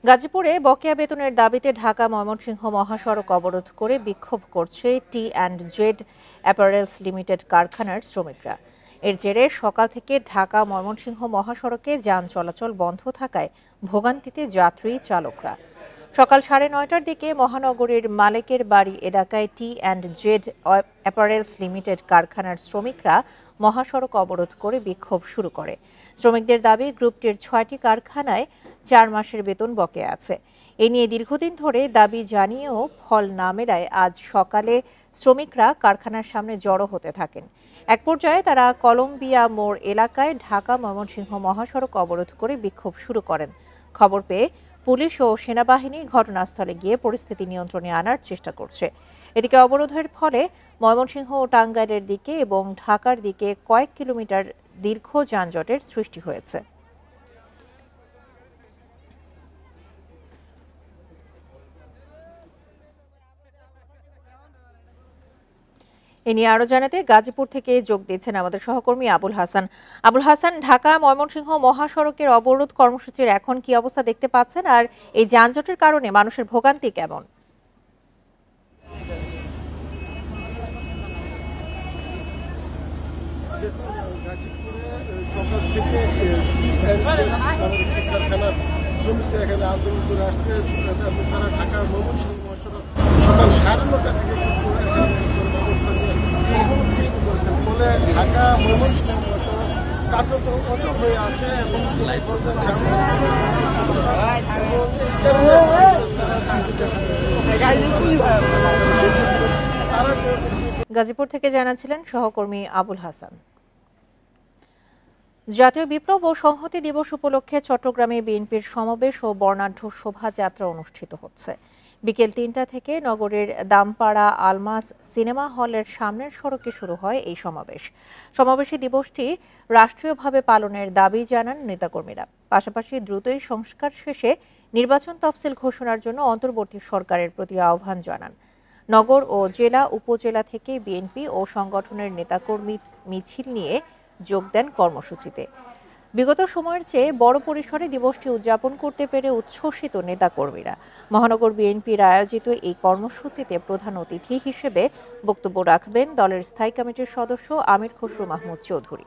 গাজীপুরে বকেয়া বেতনের দাবিতে ঢাকা ময়মনসিংহ মহাসড়ক অবরোধ করে বিক্ষোভ করছে টি&জেড অ্যাপারেলস লিমিটেড কারখানার শ্রমিকরা। এর জেরে সকাল থেকে ঢাকা ময়মনসিংহ মহাসড়কে যান চলাচল বন্ধ থাকায় ভোগান্তিতে যাত্রী চালকরা। সকাল 9:30টার দিকে মহানগরীর মালেকের বাড়ি এলাকায় টি&জেড অ্যাপারেলস লিমিটেড কারখানার শ্রমিকরা মহাসড়ক অবরোধ করে বিক্ষোভ শুরু করে। শ্রমিকদের দাবি, গ্রুপটির 6টি কারখানায় 4 মাসের বেতন বকেয়া আছে। এ নিয়ে দীর্ঘদিন ধরে দাবি জানিয়েও ফল না মেলায় আজ সকালে শ্রমিকরা কারখানার সামনে জড়ো হতে থাকেন। এক পর্যায়ে তারা কলম্বিয়া মোড় এলাকায় ঢাকা ময়মনসিংহ মহাসড়ক অবরোধ করে বিক্ষোভ শুরু করেন। খবর পেয়ে পুলিশ ও সেনাবাহিনী ঘটনাস্থলে গিয়ে পরিস্থিতি নিয়ন্ত্রণে আনার চেষ্টা করছে। এদিকে অবরোধের ফলে ময়মনসিংহ ও টাঙ্গাইলের দিকে এবং ঢাকার দিকে কয়েক কিলোমিটার দীর্ঘ যানজটের সৃষ্টি হয়েছে। এ নিয়ে আরো জানাতে গাজীপুর থেকে যোগ দিচ্ছেন আমাদের সহকর্মী আবুল হাসান। আবুল হাসান, ঢাকা ময়মনসিংহ মহাসড়কের অবরোধ কর্মসূচির এখন কি অবস্থা দেখতে পাচ্ছেন, আর এই যানজটের কারণে মানুষের ভোগান্তি কেমন? সকাল থেকে শ্রমিকরা এখানে আন্দোলন করে আসছে। তারা ঢাকা ময়মনসিংহ মহাসড়ক সকাল 9:30টা থেকে ব্যবস্থা নিয়ে সৃষ্টি করেছেন। ফলে ঢাকা ময়মনসিংহ মহাসড়ক কাটক অচল হয়ে আছে এবং গাজীপুর থেকে জানাচ্ছিলেন সহকর্মী আবুল হাসান। জাতীয় বিপ্লব ও সংহতি দিবস উপলক্ষে চট্টগ্রামে বিএনপির সমাবেশ ও বর্ণাঢ্য শোভাযাত্রা অনুষ্ঠিত হচ্ছে। বিকেল 3টা থেকে নগরের দামপাড়া আলমাস সিনেমা হলের সামনের সড়কে শুরু হয় এই সমাবেশ। সমাবেশে দিবসটি রাষ্ট্রীয়ভাবে পালনের দাবি জানান নেতাকর্মীরা। পাশাপাশি দ্রুতই সংস্কার শেষে নির্বাচন তফসিল ঘোষণার জন্য অন্তর্বর্তী সরকারের প্রতি আহ্বান জানান। নগর ও জেলা উপজেলা থেকে বিএনপি ও সংগঠনের নেতাকর্মী মিছিল নিয়ে যোগ দেন কর্মসূচিতে। বিগত সময়ের চেয়ে বড় পরিসরে দিবসটি উদযাপন করতে পেরে উচ্ছ্বসিত নেতাকর্মীরা। মহানগর বিএনপির আয়োজিত এই কর্মসূচিতে প্রধান অতিথি হিসেবে বক্তব্য রাখবেন দলের স্থায়ী কমিটির সদস্য আমির খসরু মাহমুদ চৌধুরী।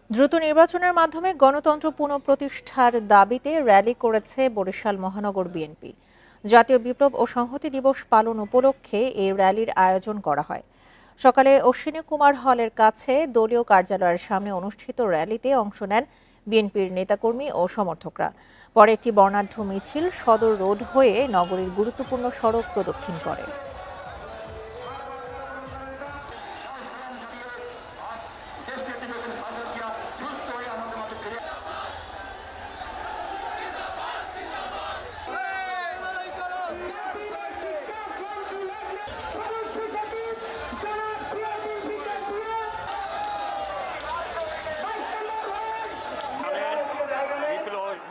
দ্রুত নির্বাচনের মাধ্যমে গণতন্ত্র পুনঃপ্রতিষ্ঠার দাবিতে র্যালি করেছে বরিশাল মহানগর বিএনপি। জাতীয় বিপ্লব ও সংহতি দিবস পালন উপলক্ষে এই র্যালির আয়োজন করা হয়। সকালে অশ্বিনী কুমার হলের কাছে দলীয় কার্যালয়ের সামনে অনুষ্ঠিত র্যালিতে অংশ নেন বিএনপির নেতাকর্মী ও সমর্থকরা। পরে একটি বর্ণাঢ্য মিছিল সদর রোড হয়ে নগরীর গুরুত্বপূর্ণ সড়ক প্রদক্ষিণ করে।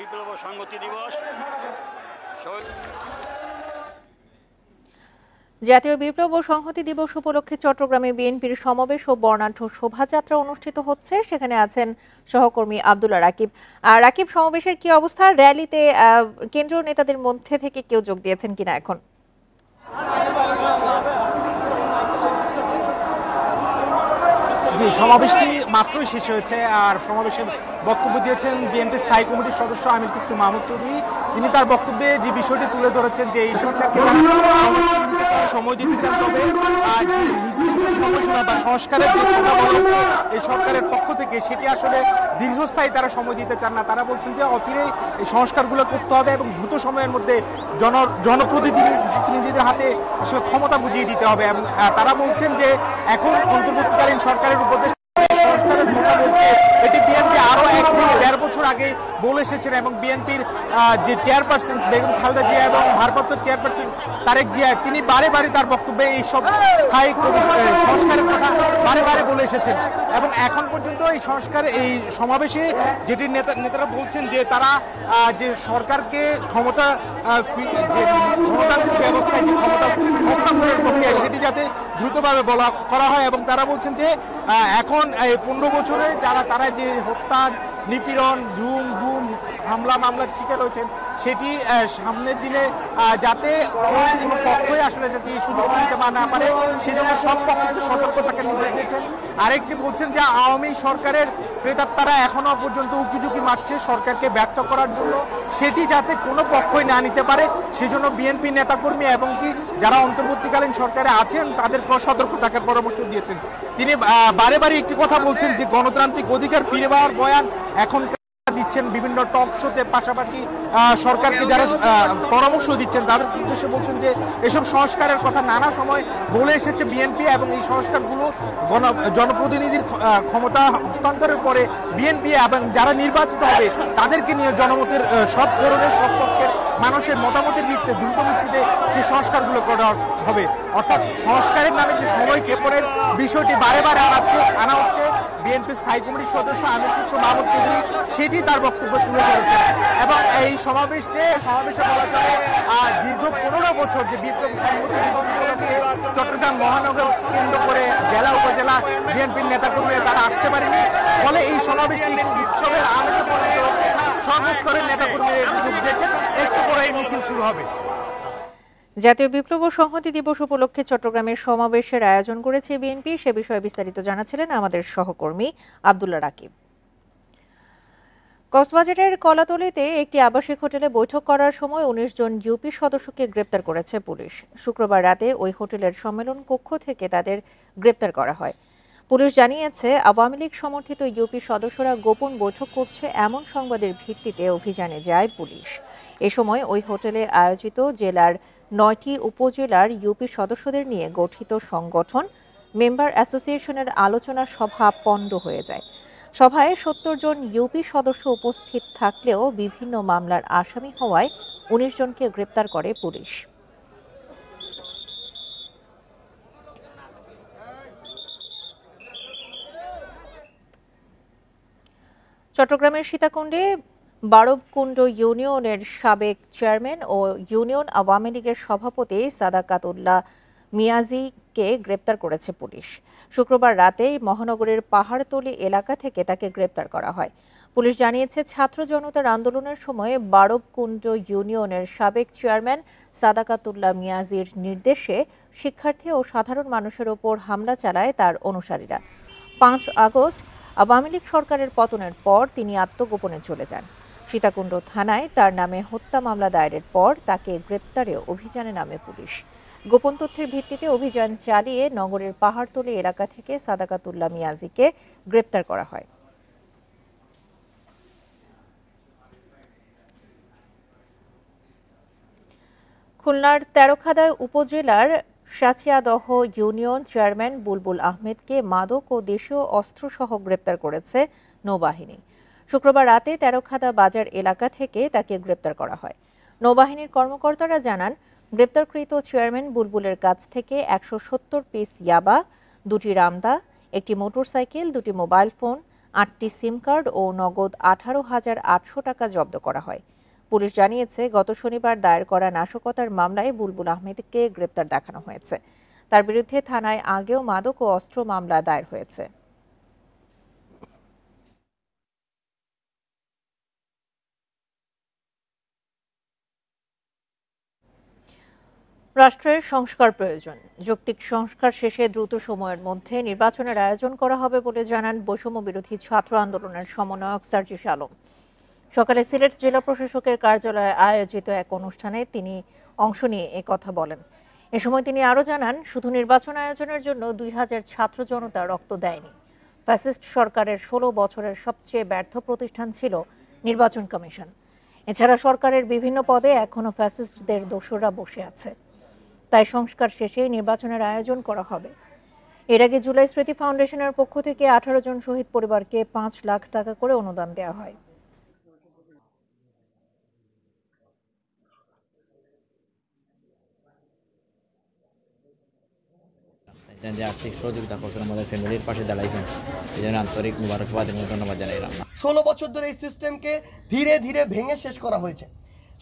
বিপ্লব ও সংহতি দিবস। জাতীয় বিপ্লব ও সংহতি দিবস উপলক্ষে চট্টগ্রামে বিএনপির সমাবেশ ও বর্ণাঢ্য শোভাযাত্রা অনুষ্ঠিত হচ্ছে। সেখানে আছেন সহকর্মী আব্দুল্লাহ রাকিব। রাকিব, সমাবেশের কি অবস্থা? র্যালিতে কেন্দ্রীয় নেতাদের মধ্যে থেকে কেউ যোগ দিয়েছেন কিনা এখন? জি, সমাবেশটি মাত্রই শেষ হয়েছে। আর সমাবেশে বক্তব্য দিয়েছেন বিএনপি স্থায়ী কমিটির সদস্য আমির খসরু মাহমুদ চৌধুরী। তিনি তার বক্তব্যে যে বিষয়টি তুলে ধরেছেন যে এই সরকারকে সময় দিতে চান, তবে নির্দিষ্ট সময়সীমা বা সংস্কারের যে কথা বলা এই সরকারের পক্ষ থেকে সেটি আসলে দীর্ঘস্থায়ী তারা সময় দিতে চান না। তারা বলছেন যে অচিরেই এই সংস্কারগুলো করতে হবে এবং দ্রুত সময়ের মধ্যে জনপ্রতিনিধিদের হাতে আসলে ক্ষমতা বুঝিয়ে দিতে হবে। এবং তারা বলছেন যে এখন অন্তর্বর্তীকালীন সরকারের উপদেষ্টা সংস্কারের কথা বলছে, এটি বিএনপি আরো 1 থেকে 1.5 বলে এসেছেন এবং বিএনপির যে চেয়ারপারসন বেগম খালেদা জিয়া এবং ভারপ্রাপ্ত চেয়ারপারসন তারেক জিয়া তিনি বারে বারে তার বক্তব্যে এই সব স্থায়ী সংস্কারের কথা বারে বারে বলে এসেছেন এবং এখন পর্যন্ত এই সমাবেশে যেটি নেতারা বলছেন যে তারা যে সরকারকে ক্ষমতা যে গণতান্ত্রিক ব্যবস্থায় যে ক্ষমতা হস্তান্তরের প্রক্রিয়া সেটি যাতে দ্রুতভাবে করা হয় এবং তারা বলছেন যে এখন এই 15 বছরে তারা যে হত্যা নিপীড়ন গুম হামলা মামলার শিকার হয়েছেন সেটি সামনের দিনে যাতে কোনো পক্ষই আসলে যাতে সুযোগ নিতে না পারে সেজন্য সব পক্ষকে সতর্ক থাকার নির্দেশ দিয়েছেন। আরেকটি বলছেন যে আওয়ামী সরকারের প্রেতাত্মারা এখনো পর্যন্ত উকিঝুঁকি মারছে সরকারকে ব্যর্থ করার জন্য, সেটি যাতে কোনো পক্ষই না নিতে পারে সেজন্য বিএনপি নেতাকর্মী এবং কি যারা অন্তর্বর্তীকালীন সরকারে আছেন তাদেরকে সতর্ক থাকার পরামর্শ দিয়েছেন। তিনি বারে বারে একটি কথা বলছেন যে গণতান্ত্রিক অধিকার ফিরে পাওয়ার বয়ান এখন দিচ্ছেন বিভিন্ন টক শোতে, পাশাপাশি সরকারকে যারা পরামর্শ দিচ্ছেন তাদের উদ্দেশ্যে বলছেন যে এসব সংস্কারের কথা নানা সময় বলে এসেছে বিএনপি এবং এই সংস্কারগুলো জনপ্রতিনিধির ক্ষমতা হস্তান্তরের পরে বিএনপি এবং যারা নির্বাচিত হবে তাদেরকে নিয়ে জনমতের সব ধরনের সব পক্ষের মানুষের মতামতের ভিত্তিতে দ্রুত ভিত্তিতে সেই সংস্কারগুলো করা হবে। অর্থাৎ সংস্কারের নামে যে সময় ক্ষেপণের বিষয়টি বারে বারে আনা হচ্ছে বিএনপি স্থায়ী কমিটির সদস্য আমির খসরু মাহমুদ চৌধুরী সেটি তার বক্তব্য তুলে ধরেছেন এবং এই সমাবেশে বলা যায় দীর্ঘ 15 বছর যে বিপ্লব সংহতি দিবস উপলক্ষে চট্টগ্রাম মহানগর কেন্দ্র করে জেলা উপজেলা বিএনপির নেতাকর্মীরা তারা আসতে পারেনি, ফলে এই সমাবেশটি উৎসবের আনন্দ পরিচয় সর্বস্তরের নেতাকর্মীরা যোগ দিয়েছেন। একটু পরে এই মিছিল শুরু হবে। জাতীয় বিপ্লব ও সংহতি দিবস উপলক্ষে চট্টগ্রামের সমাবেশের আয়োজন করেছে বিএনপি, সে বিষয়ে বিস্তারিত জানাচ্ছিলেন আমাদের সহকর্মী আব্দুল্লাহ রাকিব। কক্সবাজারের কলাতলীতে একটি আবাসিক হোটেলে বৈঠক করার সময় 19 জন ইউপি সদস্যকে গ্রেপ্তার করেছে পুলিশ। শুক্রবার রাতে ওই হোটেলের সম্মেলন কক্ষ থেকে তাদের গ্রেপ্তার করা হয়। পুলিশ জানিয়েছে আওয়ামী লীগ সমর্থিত ইউপি সদস্যরা গোপন বৈঠক করছে এমন সংবাদের ভিত্তিতে অভিযানে যায় পুলিশ। এ সময় ওই হোটেলে আয়োজিত জেলার 9টি উপজেলার ইউপি সদস্যদের নিয়ে গঠিত সংগঠন মেম্বার অ্যাসোসিয়েশনের আলোচনা সভা পণ্ড হয়ে যায়। সভায় 70 জন ইউপি সদস্য উপস্থিত থাকলেও বিভিন্ন মামলার আসামি হওয়ায় 19 জনকে গ্রেপ্তার করে পুলিশ। চট্টগ্রামের সীতাকুণ্ডে বারবকুণ্ড ইউনিয়নের সাবেক চেয়ারম্যান ও ইউনিয়ন আওয়ামী লীগের সভাপতি সাদাকাতুল্লাহ মিয়াজিকে গ্রেপ্তার করেছে পুলিশ। শুক্রবার রাতে মহানগরের পাহাড়তলী এলাকা থেকে তাকে গ্রেপ্তার করা হয়। পুলিশ জানিয়েছে ছাত্র জনতার আন্দোলনের সময় বারবকুণ্ড ইউনিয়নের সাবেক চেয়ারম্যান সাদাকাতুল্লাহ মিয়াজির নির্দেশে শিক্ষার্থী ও সাধারণ মানুষের ওপর হামলা চালায় তার অনুসারীরা। 5 আগস্ট আওয়ামী লীগ সরকারের পতনের পর তিনি আত্মগোপনে চলে যান। সীতাকুণ্ড থানায় তার নামে হত্যা মামলা দায়েরের পর তাকে গ্রেপ্তারে অভিযানে নামে পুলিশ। গোপন তথ্যের ভিত্তিতে অভিযান চালিয়ে নগরের পাহাড়তলী এলাকা থেকে সাদাকাতুল্লাহ মিয়াজিকে গ্রেপ্তার করা হয়। খুলনার তেরখাদা উপজেলার সাচিয়াদহ ইউনিয়ন চেয়ারম্যান বুলবুল আহমেদকে মাদক ও দেশীয় অস্ত্রসহ গ্রেপ্তার করেছে নৌবাহিনী। শুক্রবার রাতে তেরখাদা বাজার এলাকা থেকে তাকে গ্রেপ্তার করা হয়। নৌবাহিনীর কর্মকর্তারা জানান, গ্রেপ্তারকৃত চেয়ারম্যান বুলবুলের কাছ থেকে 170 পিস ইয়াবা, 2টি রামদা, একটি মোটরসাইকেল, 2টি মোবাইল ফোন, 8টি সিম কার্ড ও নগদ 18,800 টাকা জব্দ করা হয়। পুলিশ জানিয়েছে, গত শনিবার দায়ের করা নাশকতার মামলায় বুলবুল আহমেদকে গ্রেপ্তার দেখানো হয়েছে। তার বিরুদ্ধে থানায় আগেও মাদক ও অস্ত্র মামলা দায়ের হয়েছে। রাষ্ট্রের সংস্কার প্রয়োজন। যৌক্তিক সংস্কার শেষে দ্রুত সময়ের মধ্যে নির্বাচনের আয়োজন করা হবে বলে জানান বৈষম্য বিরোধী ছাত্র আন্দোলনের সমন্বয়ক সার্জিস আলম। সকালে সিলেট জেলা প্রশাসকের কার্যালয়ে আয়োজিত এক অনুষ্ঠানে তিনি অংশ নিয়ে একথা বলেন। এ সময় তিনি আরও জানান, শুধু নির্বাচন আয়োজনের জন্য 2000 ছাত্র জনতা রক্ত দেয়নি। ফ্যাসিস্ট সরকারের 16 বছরের সবচেয়ে ব্যর্থ প্রতিষ্ঠান ছিল নির্বাচন কমিশন। এছাড়া সরকারের বিভিন্ন পদে এখনও ফ্যাসিস্টদের দোসররা বসে আছে। তাই সংস্কার শেষে নির্বাচনের আয়োজন করা হবে। এর আগে জুলাই স্মৃতি ফাউন্ডেশনের পক্ষ থেকে 18 জন শহীদ পরিবারকে 5 লাখ টাকা করে অনুদান দেওয়া হয়। যে আর্থিক সহযোগিতা করছেন, আমাদের ফ্যামিলির পাশে দাঁড়াইছেন, এই জন্য আন্তরিক মুবারকবাদ এবং ধন্যবাদ জানাইলাম। 16 বছর ধরে এই সিস্টেমকে ধীরে ধীরে ভেঙে শেষ করা হয়েছে।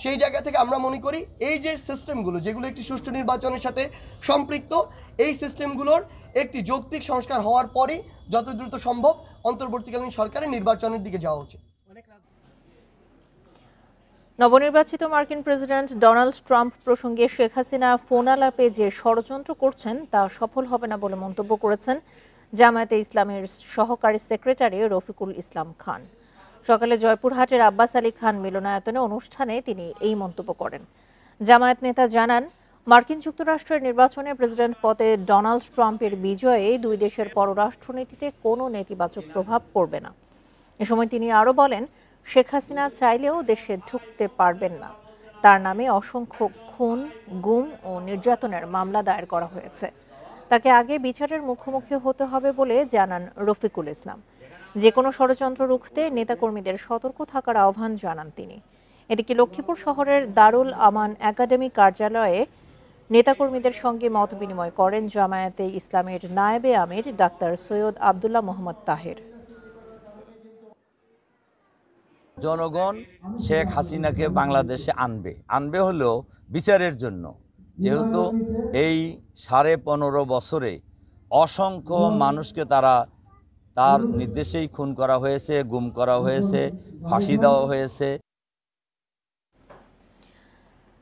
সেই জায়গা থেকে আমরা মনে করি এই যে সিস্টেমগুলো যেগুলো একটি সুষ্ঠু নির্বাচনের সাথে সম্পৃক্ত, এই সিস্টেমগুলোর একটি যৌক্তিক সংস্কার হওয়ার পরই যত দ্রুত সম্ভব অন্তর্বর্তীকালীন সরকারের নির্বাচনের দিকে যাওয়া উচিত। নবনির্বাচিত মার্কিন প্রেসিডেন্ট ডোনাল্ড ট্রাম্প প্রসঙ্গে শেখ হাসিনা ফোন আলাপে যে ষড়যন্ত্র করছেন তা সফল হবে না বলে মন্তব্য করেছেন জামায়াতে ইসলামের সহকারী সেক্রেটারি রফিকুল ইসলাম খান। সকালে জয়পুরহাটের আব্বাস আলী খান মিলনায়তনে অনুষ্ঠানে তিনি এই মন্তব্য করেন। জামায়াত নেতা জানান, মার্কিন যুক্তরাষ্ট্রের নির্বাচনে প্রেসিডেন্ট পদে ডোনাল্ড ট্রাম্পের বিজয়ে দুই দেশের পররাষ্ট্রনীতিতে কোনো নেতিবাচক প্রভাব পড়বে না। এ সময় তিনি আরও বলেন, শেখ হাসিনা চাইলেও দেশে ঢুকতে পারবেন না। তার নামে অসংখ্য খুন, গুম ও নির্যাতনের মামলা দায়ের করা হয়েছে। তাকে আগে বিচারের মুখোমুখি হতে হবে বলে জানান রফিকুল ইসলাম। যে কোনো ষড়যন্ত্র রুখতে নেতাকর্মীদের সতর্ক থাকার আহ্বান জানান তিনি। এদিকে লক্ষ্মীপুর শহরের দারুল আমান একাডেমি কার্যালয়ে নেতাকর্মীদের সঙ্গে মত বিনিময় করেন জামায়াতে ইসলামের নায়েবে আমির ডাক্তার সৈয়দ আবদুল্লাহ মোহাম্মদ তাহের। জনগণ শেখ হাসিনাকে বাংলাদেশে আনবে হলো বিচারের জন্য, যেহেতু এই 15.5 বছরে অসংখ্য মানুষকে তার নির্দেশেই খুন করা হয়েছে, গুম করা হয়েছে, ফাঁসি দেওয়া হয়েছে।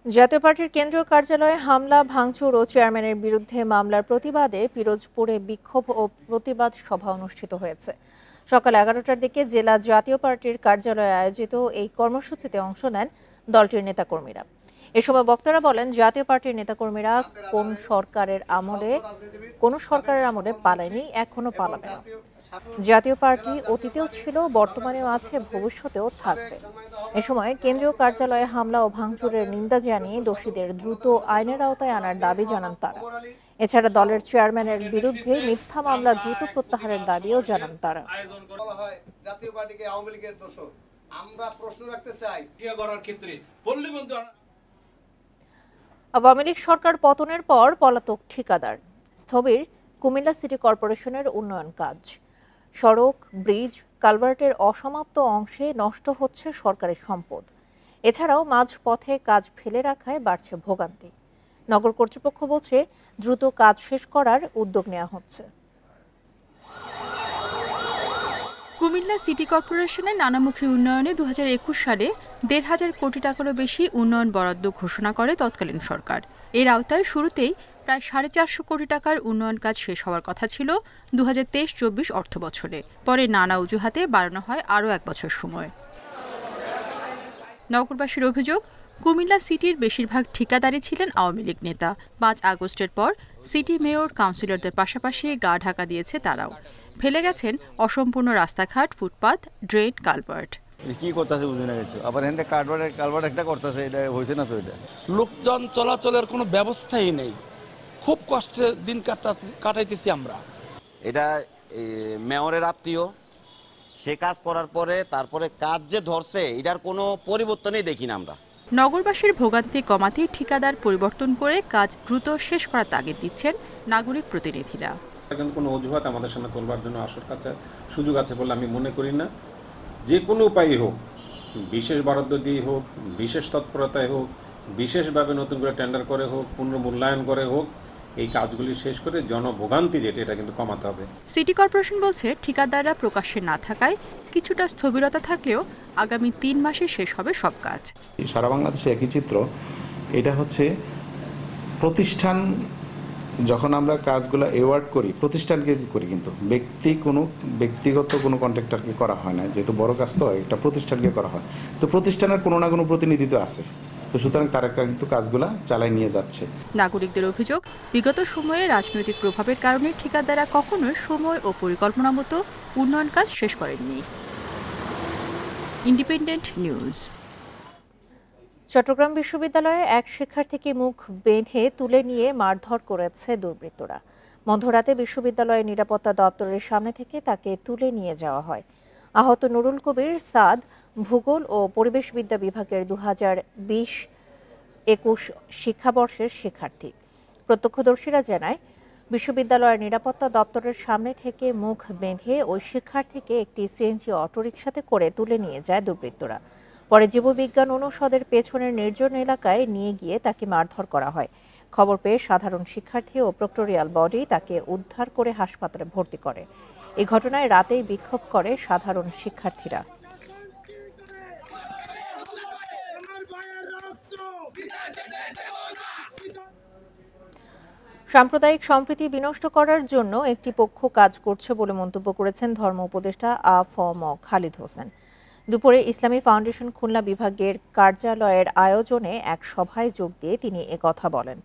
জাতীয় পার্টির কেন্দ্রীয় কার্যালয়ে হামলা, ভাঙচুর ও চেয়ারম্যানের বিরুদ্ধে মামলার প্রতিবাদে পিরোজপুরে বিক্ষোভ ও প্রতিবাদ সভা অনুষ্ঠিত হয়েছে। সকাল 11টার দিকে জেলা জাতীয় পার্টির কার্যালয়ে আয়োজিত এই কর্মসূচিতে অংশ নেন দলটির নেতাকর্মীরা। এ সময় বক্তারা বলেন, জাতীয় পার্টির নেতাকর্মীরা কোনো সরকারের আমলে পালায়নি, এখনো পালাবে না। জাতীয় পার্টি অতীতেও ছিল, বর্তমানেও আছে, ভবিষ্যতেও থাকবে। এ সময় কেন্দ্রীয় কার্যালয়ে হামলা ও ভাঙচুরের নিন্দা জানিয়ে দোষীদের দ্রুত আইনের আওতায় আনার দাবি জানান তারা। এছাড়া দলের চেয়ারম্যানের বিরুদ্ধে মিথ্যা মামলা দ্রুত প্রত্যাহারের দাবিও জানান তারা। জাতীয় পার্টিকে আওয়ামী লীগের দোষর আমরা প্রশ্ন রাখতে চাই ক্ষেত্রে আওয়ামী লীগ সরকার পতনের পর পলাতক ঠিকাদার, স্থবির কুমিল্লা সিটি কর্পোরেশনের উন্নয়ন কাজ। সড়ক, ব্রিজ, কালভার্টের অসমাপ্ত অংশে নষ্ট হচ্ছে সরকারি সম্পদ। এছাড়াও মাঝপথে কাজ ফেলে রাখায় বাড়ছে ভোগান্তি। নগর কর্তৃপক্ষ বলছে, দ্রুত কাজ শেষ করার উদ্যোগ নেওয়া হচ্ছে। কুমিল্লা সিটি কর্পোরেশনের নানামুখী উন্নয়নে 2021 সালে 1,500 কোটি টাকারও বেশি উন্নয়ন বরাদ্দ ঘোষণা করে তৎকালীন সরকার। এর আওতায় শুরুতেই প্রায় 450 কোটি টাকার উন্নয়ন কাজ শেষ হওয়ার কথা ছিল 2023-24 অর্থ বছরে। পরে নানা অজুহাতে বাড়ানো হয় আরও 1 বছর সময়। নগরবাসীর অভিযোগ, কুমিল্লা সিটির বেশিরভাগ ঠিকাদারি ছিলেন আওয়ামী লীগ নেতা। 5 আগস্টের পর সিটি মেয়র, কাউন্সিলরদের পাশাপাশি গা ঢাকা দিয়েছে তারাও। ফেলে গেছেন অসম্পূর্ণ রাস্তাঘাট, ফুটপাত, ড্রেন, কালভার্ট। কি করতেছে বুঝে না কিছু, আবার এখানে কালভার্ট একটা করতেছে, এটা হয়েছে না তো। এটা লোকজন চলাচলের কোনো ব্যবস্থাই নেই, খুব কষ্টে দিন কাটাইতেছি আমরা। এটা মেয়রের আত্মীয়, সে কাজ করার পরে তারপরে কাজ যে ধরছে এটার কোনো পরিবর্তনই দেখি না আমরা। নগরবাসীর ভোগান্তি কমাতে ঠিকাদার পরিবর্তন করে কাজ দ্রুত শেষ করার তাগিদ দিচ্ছেন নাগরিক প্রতিনিধিরা। কোনো অজুহাত আমাদের সামনে তোলবার জন্য আসর কাছে সুযোগ আছে বলে আমি মনে করি না। যে কোনো উপায়ই হোক, বিশেষ বরাদ্দ দিয়ে হোক, বিশেষ তৎপরতায় হোক, বিশেষভাবে নতুন করে টেন্ডার করে হোক, পুনর্মূল্যায়ন করে হোক, এই কাজগুলি শেষ করে জনভোগান্তি যেটা এটা কিন্তু কমাতে হবে। সিটি কর্পোরেশন বলছে, ঠিকাদাররা প্রকাশ্যে না থাকায় কিছুটা স্থবিরতা থাকলেও আগামী 3 মাসে শেষ হবে সব কাজ। সারা বাংলাদেশে একই চিত্র। এটা হচ্ছে প্রতিষ্ঠান, যখন আমরা কাজগুলো অ্যাওয়ার্ড করি প্রতিষ্ঠানকে করি, কিন্তু ব্যক্তিগত কোনো কন্ট্রাক্টরকে করা হয় না। যেহেতু বড় কাজ তো একটা প্রতিষ্ঠানকে করা হয়, তো প্রতিষ্ঠানের কোনো না কোনো প্রতিনিধি তো আছে, তো সুতরাং তারা কিন্তু কাজগুলো চালায় নিয়ে যাচ্ছে। নাগরিকদের অভিযোগ, বিগত সময়ে রাজনৈতিক প্রভাবের কারণে ঠিকাদাররা কখনোই সময় ও পরিকল্পনা মতো উন্নয়ন কাজ শেষ করেননি। Independent news. চট্টগ্রাম বিশ্ববিদ্যালয়ে এক শিক্ষার্থীকে মুখ বেঁধে তুলে নিয়ে মারধর করেছে দুর্বৃত্তরা। মধ্যরাতে বিশ্ববিদ্যালয়ের নিরাপত্তা দপ্তরের সামনে থেকে তাকে তুলে নিয়ে যাওয়া হয়। আহত নুরুল কবির সাদ ভূগোল ও পরিবেশবিদ্যা বিভাগের 2020-21 শিক্ষাবর্ষের শিক্ষার্থী। প্রত্যক্ষদর্শীরা জানায়, বিশ্ববিদ্যালয়ের নিরাপত্তা দপ্তরের সামনে থেকে মুখ বেঁধে ওই শিক্ষার্থীকে একটি সিএনজি অটোরিকশাতে করে তুলে নিয়ে যায় দুর্বৃত্তরা। পরে জীববিজ্ঞান অনুষদের পেছনের নির্জন এলাকায় নিয়ে গিয়ে তাকে মারধর করা হয়। খবর পেয়ে সাধারণ শিক্ষার্থী ও প্রক্টোরিয়াল বডি তাকে উদ্ধার করে হাসপাতালে ভর্তি করে। এই ঘটনায় রাতেই বিক্ষোভ করে সাধারণ শিক্ষার্থীরা। সাম্প্রদায়িক সম্প্রীতি বিনষ্ট করার জন্য একটি পক্ষ কাজ করছে বলে মন্তব্য করেছেন ধর্ম উপদেষ্টা আ.ফ.ম. খালিদ হোসেন। দুপুরে ইসলামী ফাউন্ডেশন খুলনা বিভাগের কার্যালয়ের আয়োজনে এক সভায় যোগ দিয়ে তিনি একথা বলেন।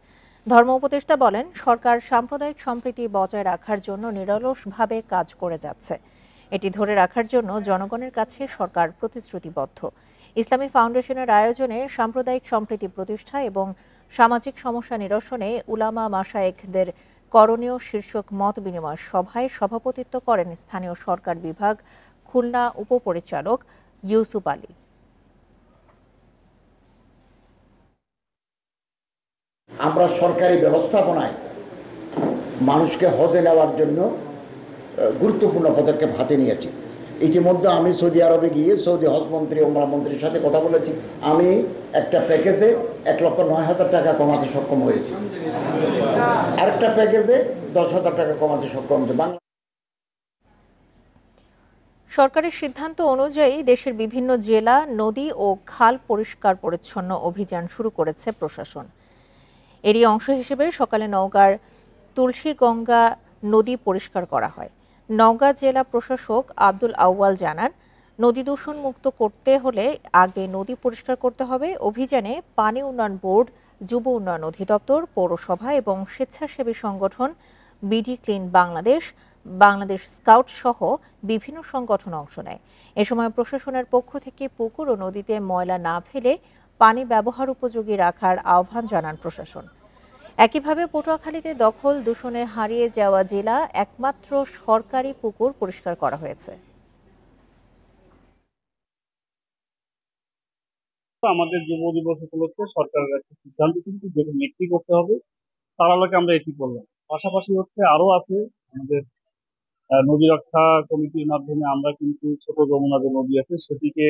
ধর্ম উপদেষ্টা বলেন, সরকার সাম্প্রদায়িক সম্প্রীতি বজায় রাখার জন্য নিরলসভাবে কাজ করে যাচ্ছে। এটি ধরে রাখার জন্য জনগণের কাছে সরকার প্রতিশ্রুতিবদ্ধ। ইসলামী ফাউন্ডেশনের আয়োজনে সাম্প্রদায়িক সম্প্রীতি প্রতিষ্ঠা এবং সামাজিক সমস্যা নিরসনে উলামা মাশায়েখদের করণীয় শীর্ষক মত বিনিময় সভায় সভাপতিত্ব করেন স্থানীয় সরকার বিভাগ খুলনা উপপরিচালক ইউসুফ আলী। আমরা সরকারি ব্যবস্থাপনায় মানুষকে হজে নেওয়ার জন্য গুরুত্বপূর্ণ পদক্ষেপ হাতে নিয়েছি। ইতিমধ্যে আমি সৌদি আরবে গিয়ে সৌদি হজ মন্ত্রী ওমরা মন্ত্রীর সাথে কথা বলেছি। আমি একটা প্যাকেজে 1,09,000 টাকা কমাতে সক্ষম হয়েছি, আরেকটা প্যাকেজে 10,000 টাকা কমাতে সক্ষম হয়েছে। সরকারের সিদ্ধান্ত অনুযায়ী দেশের বিভিন্ন জেলা নদী ও খাল পরিষ্কার পরিচ্ছন্ন অভিযান শুরু করেছে প্রশাসন। এরই অংশ হিসেবে সকালে নওগাঁর তুলসীগঙ্গা নদী পরিষ্কার করা হয়। নওগাঁ জেলা প্রশাসক আব্দুল আউয়াল জানান, নদী দূষণ মুক্ত করতে হলে আগে নদী পরিষ্কার করতে হবে। অভিযানে পানি উন্নয়ন বোর্ড, যুব উন্নয়ন অধিদপ্তর, পৌরসভা এবং স্বেচ্ছাসেবী সংগঠন BD clean Bangladesh, Bangladesh scout সহ বিভিন্ন সংগঠন অংশ নেয়। এ সময় প্রশাসনের পক্ষ থেকে পুকুর ও নদীতে ময়লা না ফেলে পানি ব্যবহার উপযোগী রাখার আহ্বান জানান প্রশাসন। একইভাবে পটুয়াখালীতে দখল দূষণে হারিয়ে যাওয়া জেলা একমাত্র সরকারি পুকুর পরিষ্কার করা হয়েছে। আমাদের যুব দিবস উপলক্ষে সরকারের একটা সিদ্ধান্ত কিন্তু যেটা বিক্রি করতে হবে, তার আলোকে আমরা এটি করলাম। পাশাপাশি আরো আছে আমাদের নদী রক্ষা কমিটির মাধ্যমে আমরা কিন্তু ছোট যমুনা যে নদী আছে সেটিকে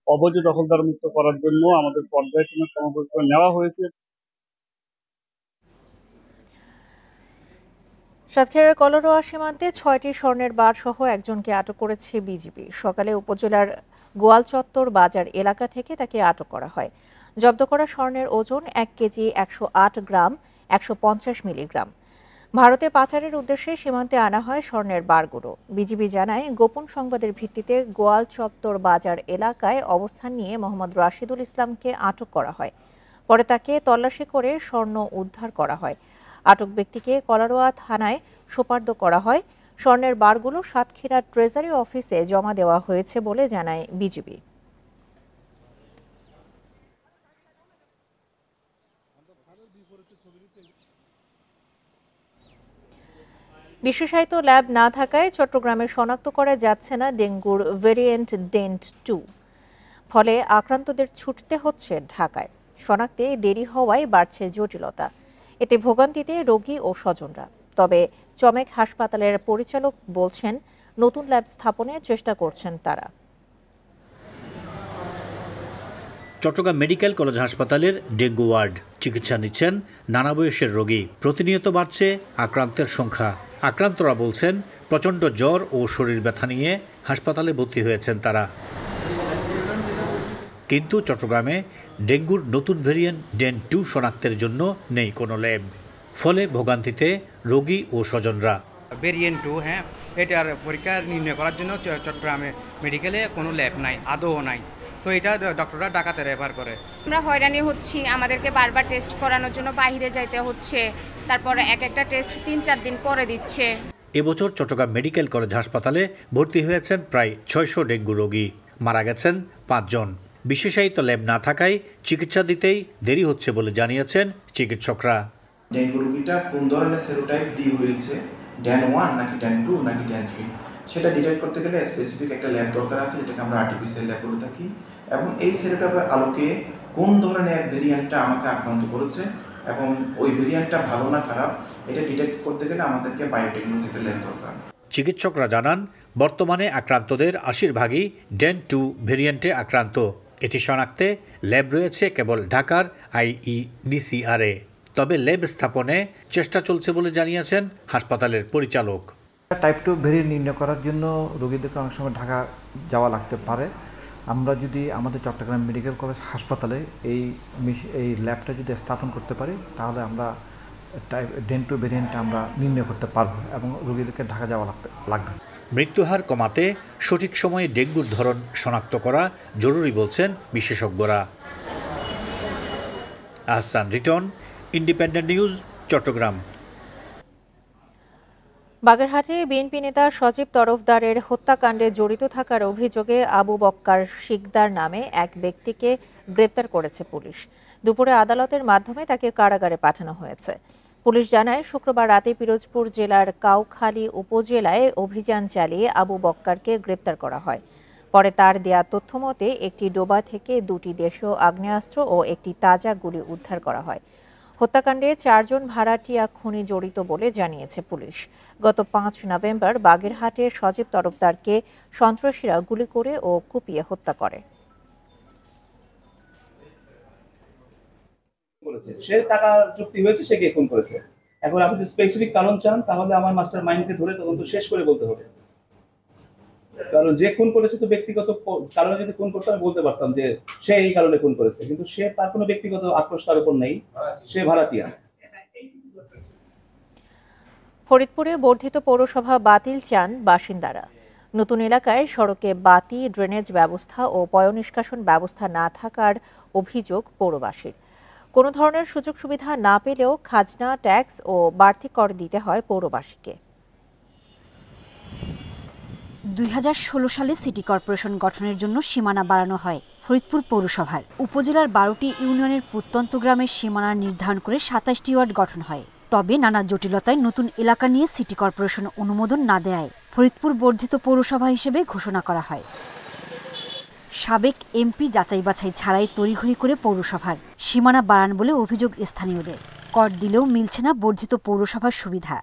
অবৈধ দখলদার মুক্ত করার জন্য আমাদের পর্যায়ক্রমে কর্মপরিকল্পনা নেওয়া হয়েছে। সাতক্ষীরার কলরোয়া সীমান্তে 6টি স্বর্ণের বার সহ একজনকে আটক করেছে বিজিবি। সকালে উপজেলার গোয়ালচত্বর বাজার এলাকা থেকে তাকে আটক করা হয়। জব্দ করা স্বর্ণের ওজন 1 কেজি 108 গ্রাম 150 মিলিগ্রাম। ভারতে পাচারের উদ্দেশ্যে সীমান্তে আনা হয় স্বর্ণের বারগুলো। বিজিবি জানায়, গোপন সংবাদের ভিত্তিতে গোয়ালচত্বর বাজার এলাকায় অবস্থান নিয়ে মোহাম্মদ রাশিদুল ইসলামকে আটক করা হয়। পরে তাকে তল্লাশি করে স্বর্ণ উদ্ধার করা হয়। আটক ব্যক্তিকে কলারোয়া থানায় সোপর্দ করা হয়। স্বর্ণের বারগুলো সাতক্ষীরা ট্রেজারি অফিসে জমা দেওয়া হয়েছে বলে জানায় বিজিবি। বিশেষায়িত ল্যাব না থাকায় চট্টগ্রামে শনাক্ত করা যাচ্ছে না ডেঙ্গুর ভেরিয়েন্ট ডেন্ট 2। ফলে আক্রান্তদের ছুটতে হচ্ছে ঢাকায়। শনাক্তে দেরি হওয়ায় বাড়ছে জটিলতা। এতে ভোগান্তিতে রোগী ও স্বজনরা। তবে চমেক হাসপাতালের পরিচালক বলছেন, নতুন ল্যাব স্থাপনের চেষ্টা করছেন তারা। চট্টগ্রাম মেডিকেল কলেজ হাসপাতালের ডেঙ্গু ওয়ার্ড চিকিৎসা নিচ্ছেন নানা বয়সের রোগী। প্রতিনিয়ত বাড়ছে আক্রান্তের সংখ্যা। আক্রান্তরা বলছেন, প্রচণ্ড জ্বর ও শরীর ব্যথা নিয়ে হাসপাতালে ভর্তি হয়েছেন তারা। কিন্তু চট্টগ্রামে ডেঙ্গুর নতুন ভেরিয়েন্ট ডেন্ট 2 শনাক্তের জন্য নেই কোনো ল্যাব। ফলে ভোগান্তিতে রোগী ও স্বজনরা। ভেরিয়েন্ট 2 এটার পরীক্ষা নির্ণয় করার জন্য চট্টগ্রামে মেডিকেলে কোনো ল্যাব নাই, আদৌ নাই। তো এটা ডক্টররা ঢাকাতে রেফার করে। আমরা হয়রানি হচ্ছি, আমাদেরকে বারবার টেস্ট করানোর জন্য বাইরে যাইতে হচ্ছে। তারপরে একটা টেস্ট 3-4 দিন পরে দিচ্ছে। এবছর চট্টগ্রাম মেডিকেল কলেজ হাসপাতালে ভর্তি হয়েছেন প্রায় 600 ডেঙ্গু রোগী। মারা গেছেন 5 জন। বিশেষায়িত ল্যাব না থাকায় চিকিৎসা দিতেই দেরি হচ্ছে বলে জানিয়েছেন চিকিৎসকরা। ডেঙ্গু রোগীটা কোন ধরনের সেরোটাইপ দিয়ে হয়েছে, ড্যান 1 নাকি ড্যান 2 নাকি ড্যান 3, সেটা ডিটেক্ট করতে গেলে স্পেসিফিক একটা ল্যাব দরকার আছে, যেটাকে আমরা আর্টিফিশিয়াল ল্যাব বলে থাকি। এবং এই সেরোটাইপের আলোকে কোন ধরনের ভেরিয়েন্টটা আমাকে আক্রান্ত করেছে এবং ওই ভেরিয়েন্টটা ভালো না খারাপ এটা ডিটেক্ট করতে গেলে আমাদেরকে বায়োটেকনোলজিক্যাল ল্যাব দরকার। চিকিৎসকরা জানান বর্তমানে আক্রান্তদের ৮০ ভাগই ডেন 2 ভেরিয়েন্টে আক্রান্ত। এটি শনাক্তে ল্যাব রয়েছে কেবল ঢাকার IEDCR-এ। তবে ল্যাব স্থাপনে চেষ্টা চলছে বলে জানিয়েছেন হাসপাতালের পরিচালক। টাইপ 2 ভেরিয়েন্ট নির্ণয় করার জন্য রোগীদেরকে অনেক সময় ঢাকা যাওয়া লাগতে পারে। আমরা যদি আমাদের চট্টগ্রাম মেডিকেল কলেজ হাসপাতালে এই ল্যাবটা যদি স্থাপন করতে পারি তাহলে আমরা ডেন 2 ভেরিয়েন্টটা আমরা নির্ণয় করতে পারবো এবং রোগীদেরকে ঢাকা যাওয়া লাগবে। মৃত্যুহার কমাতে সঠিক সময়ে ডেঙ্গুর ধরন শনাক্ত করা জরুরি বলছেন বিশেষজ্ঞরা। Ahsan Riton, independent news, Chattogram. বাগেরহাটে বিএনপি নেতা সজীব তরফদারের হত্যাকাণ্ডে জড়িত থাকার অভিযোগে আবু বক্কার শিকদার নামে এক ব্যক্তিকে গ্রেপ্তার করেছে পুলিশ। দুপুরে আদালতের মাধ্যমে তাকে কারাগারে পাঠানো হয়েছে। পুলিশ জানায়, শুক্রবার রাতে পিরোজপুর জেলার কাউখালী উপজেলায় অভিযান চালিয়ে আবু বক্কারকে গ্রেপ্তার করা হয়। পরে তার দেয়া তথ্যমতে একটি ডোবা থেকে 2টি দেশীয় আগ্নেয়াস্ত্র ও একটি তাজা গুলি উদ্ধার করা হয়। হত্যাকাণ্ডে 4 জন ভাড়াটিয়া খুনি জড়িত বলে জানিয়েছে পুলিশ। গত 5 নভেম্বর বাগেরহাটের সজীব তরফদারকে সন্ত্রাসীরা গুলি করে ও কুপিয়ে হত্যা করে। সে টাকা চুক্তি হয়েছে, সে কে খুন করেছে। এখন আপনি যদি স্পেসিফিক কারণ চান তাহলে আমার মাস্টার মাইন্ডকে ধরে তদন্ত শেষ করে বলতে হবে। কারণ যে খুন করেছে তো ব্যক্তিগত কারণে যদি খুন করতে আমি বলতে পারতাম যে সে এই কারণে খুন করেছে, কিন্তু সে তার কোনো ব্যক্তিগত আক্রোশ তার উপর নেই, সে ভাড়াটিয়া। ফরিদপুরে বর্ধিত পৌরসভা বাতিল চান বাসিন্দারা। নতুন এলাকায় সড়কে বাতি, ড্রেনেজ ব্যবস্থা ও পয়ঃনিষ্কাশন ব্যবস্থা না থাকার অভিযোগ পৌরবাসীর। কোনো ধরনের সুযোগ সুবিধা না পেলেও খাজনা, ট্যাক্স ও বাড়তি কর দিতে হয় পৌরবাসীকে। 2016 সালে সিটি কর্পোরেশন গঠনের জন্য সীমানা বাড়ানো হয় ফরিদপুর পৌরসভার। উপজেলার 12টি ইউনিয়নের প্রত্যন্ত গ্রামের সীমানা নির্ধারণ করে 27টি ওয়ার্ড গঠন হয়। তবে নানা জটিলতায় নতুন এলাকা নিয়ে সিটি কর্পোরেশন অনুমোদন না দেয় ফরিদপুর বর্ধিত পৌরসভা হিসেবে ঘোষণা করা হয়। সাবেক এমপি যাচাই বাছাই ছাড়াই তড়িঘড়ি করে পৌরসভার সীমানা বাড়ান বলে অভিযোগ স্থানীয়দের। কর দিলেও মিলছে না বর্ধিত পৌরসভার সুবিধা।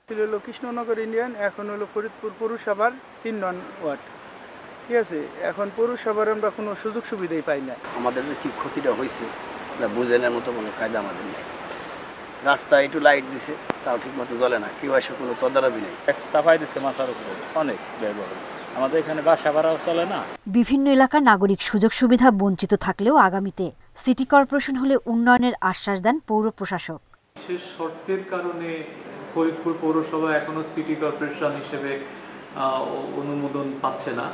হলো কৃষ্ণনগর ইউনিয়ন, এখন হলো ফরিদপুর পৌরসভার 3 নং ওয়ার্ড। ঠিক আছে, এখন পৌরসভার আমরা কোনো সুযোগ সুবিধাই পাই না। আমাদের কি ক্ষতিটা হয়েছে বুঝানোর মতো কোনো কায়দা আমাদের নেই। রাস্তায় একটু লাইট দিছে, তাও ঠিক মতো জ্বলে না, কেউ এসে কোনো তদারকি নেই। সাফাই দিচ্ছে মাথার উপর, অনেক ব্যয়বহুল। আমাদের এখানে বাসা ভাড়াও চলে না। বিভিন্ন এলাকার নাগরিক সুযোগ সুবিধা বঞ্চিত থাকলেও আগামীতে সিটি কর্পোরেশন হলে উন্নয়নের আশ্বাস দেন পৌর প্রশাসক। বিশেষ শর্তের কারণে ফরিদপুর পৌরসভা এখনো সিটি কর্পোরেশন হিসেবে অনুমোদন পাচ্ছে না।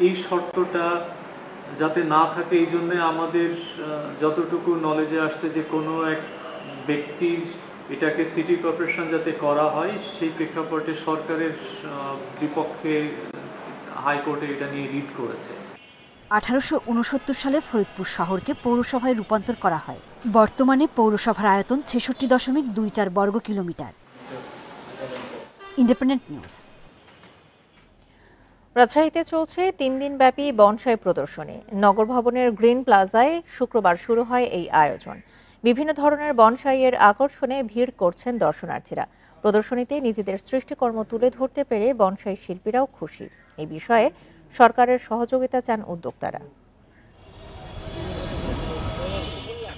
এই শর্তটা যাতে না থাকে এই জন্য আমাদের যতটুকু নলেজে আসছে যে কোনো এক ব্যক্তির এটাকে সিটি কর্পোরেশন যাতে করা হয় সেই প্রেক্ষাপটে সরকারের বিপক্ষে হাইকোর্টে এটা নিয়ে রিট করেছে। 1869 সালে ফরিদপুর শহরকে পৌরসভায় রূপান্তর করা হয়। বর্তমানে পৌরসভার আয়তন 66.24 বর্গ কিলোমিটার। Independent news. রাজশাহীতে চলছে 3 দিনব্যাপী বনসাই প্রদর্শনী। নগর ভবনের গ্রিন প্লাজায় শুক্রবার শুরু হয় এই আয়োজন। বিভিন্ন ধরনের বনসাইয়ের আকর্ষণে ভিড় করছেন দর্শনার্থীরা। প্রদর্শনীতে নিজেদের সৃষ্টিকর্ম তুলে ধরতে পেরে বনসাই শিল্পীরাও খুশি। এই বিষয়ে সরকারের সহযোগিতা চান উদ্যোক্তারা।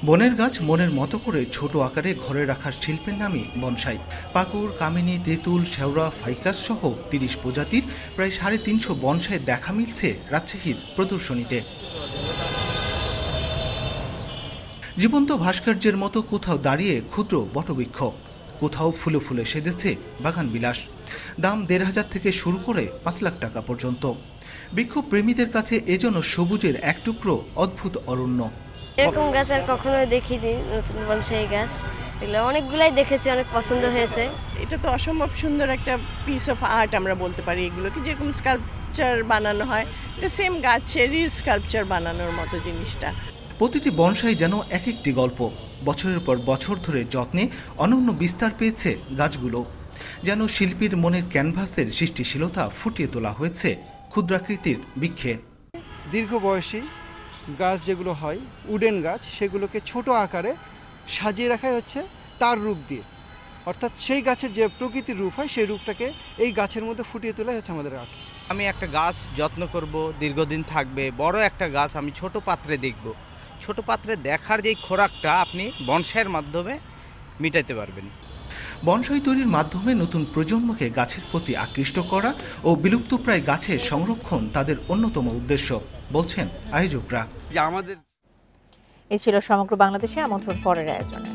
বনের গাছ মনের মতো করে ছোট আকারে ঘরে রাখার শিল্পের নামই বনসাই। পাকুর, কামিনী, তেঁতুল, শেওড়া, ফাইকাস সহ 30 প্রজাতির প্রায় 350 বনসাই দেখা মিলছে রাজশাহীর প্রদর্শনীতে। জীবন্ত ভাস্কর্যের মতো কোথাও দাঁড়িয়ে ক্ষুদ্র বটবৃক্ষ, কোথাও ফুলে ফুলে সেজেছে বাগান বিলাস। দাম 1,500 থেকে শুরু করে 5 লাখ টাকা পর্যন্ত। বৃক্ষ প্রেমীদের কাছে এজন্য সবুজের এক টুকরো অদ্ভুত অরণ্য। এরকম গাছ আর কখনো দেখিনি, নতুন বনসাই গাছ এগুলো অনেকগুলাই দেখেছি, অনেক পছন্দ হয়েছে। এটা তো অসম্ভব সুন্দর একটা পিস অফ আর্ট আমরা বলতে পারি। এগুলোকে যেরকম স্কাল্পচার বানানো হয়, এটা সেম গাছেরই স্কাল্পচার বানানোর মতো জিনিসটা। প্রতিটি বনসাই যেন এক একটি গল্প। বছরের পর বছর ধরে যত্নে অনন্য বিস্তার পেয়েছে গাছগুলো। যেন শিল্পীর মনের ক্যানভাসের সৃষ্টিশীলতা ফুটিয়ে তোলা হয়েছে ক্ষুদ্রাকৃতির বৃক্ষে। দীর্ঘ বয়সী গাছ যেগুলো হয়, উডেন গাছ, সেগুলোকে ছোট আকারে সাজিয়ে রাখাই হচ্ছে তার রূপ দিয়ে, অর্থাৎ সেই গাছের যে প্রকৃতির রূপ হয় সেই রূপটাকে এই গাছের মধ্যে ফুটিয়ে তোলাই হচ্ছে আমাদের আর্ট। আমি একটা গাছ যত্ন করব, দীর্ঘদিন থাকবে, বড় একটা গাছ আমি ছোট পাত্রে দেখব। ছোট পাত্রে দেখার যেই খোরাকটা আপনি বনসাইয়ের মাধ্যমে মিটাইতে পারবেন। বনসাই তৈরির মাধ্যমে নতুন প্রজন্মকে গাছের প্রতি আকৃষ্ট করা ও বিলুপ্তপ্রায় গাছের সংরক্ষণ তাদের অন্যতম উদ্দেশ্য বলছেন আয়োজকরা। এই ছিল সমগ্র বাংলাদেশে আমন্ত্রণ পরের আয়োজনে।